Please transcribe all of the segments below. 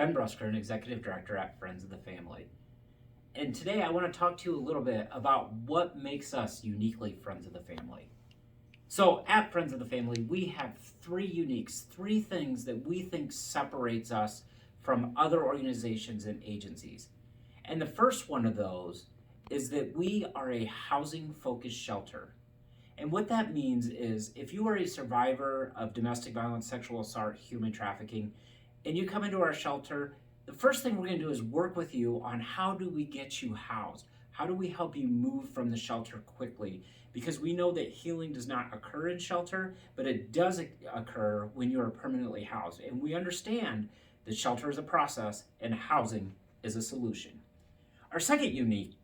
Ben Brusker, an executive director at Friends of the Family. And today I want to talk to you a little bit about what makes us uniquely Friends of the Family. So at Friends of the Family, we have three things that we think separates us from other organizations and agencies. And the first one of those is that we are a housing-focused shelter. And what that means is if you are a survivor of domestic violence, sexual assault, human trafficking, and you come into our shelter, the first thing we're going to do is work with you on how do we get you housed? How do we help you move from the shelter quickly? Because we know that healing does not occur in shelter, but it does occur when you are permanently housed. And we understand that shelter is a process and housing is a solution. Our second unique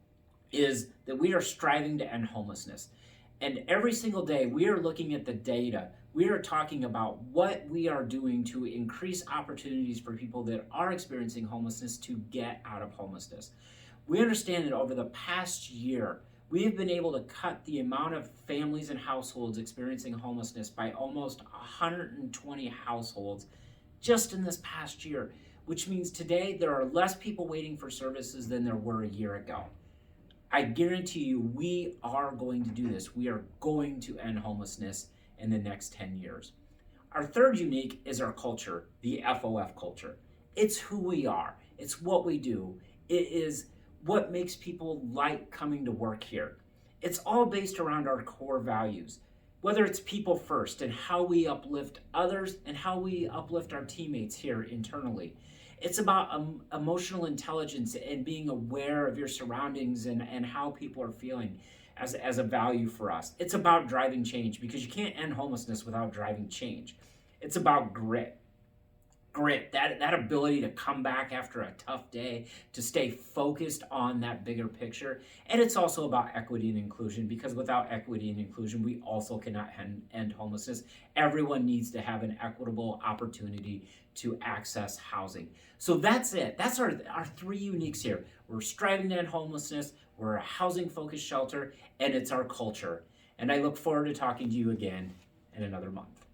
is that we are striving to end homelessness. And every single day, we are looking at the data. We are talking about what we are doing to increase opportunities for people that are experiencing homelessness to get out of homelessness. We understand that over the past year, we have been able to cut the amount of families and households experiencing homelessness by almost 120 households just in this past year, which means today there are less people waiting for services than there were a year ago. I guarantee you, we are going to do this. We are going to end homelessness in the next 10 years. Our third unique is our culture, the FOF culture. It's who we are. It's what we do. It is what makes people like coming to work here. It's all based around our core values, whether it's people first and how we uplift others and how we uplift our teammates here internally. It's about emotional intelligence and being aware of your surroundings and how people are feeling as a value for us. It's about driving change because you can't end homelessness without driving change. It's about grit. That ability to come back after a tough day, to stay focused on that bigger picture. And it's also about equity and inclusion, because without equity and inclusion, we also cannot end homelessness. Everyone needs to have an equitable opportunity to access housing. So that's it. That's our three uniques here. We're striving to end homelessness, we're a housing-focused shelter, and it's our culture. And I look forward to talking to you again in another month.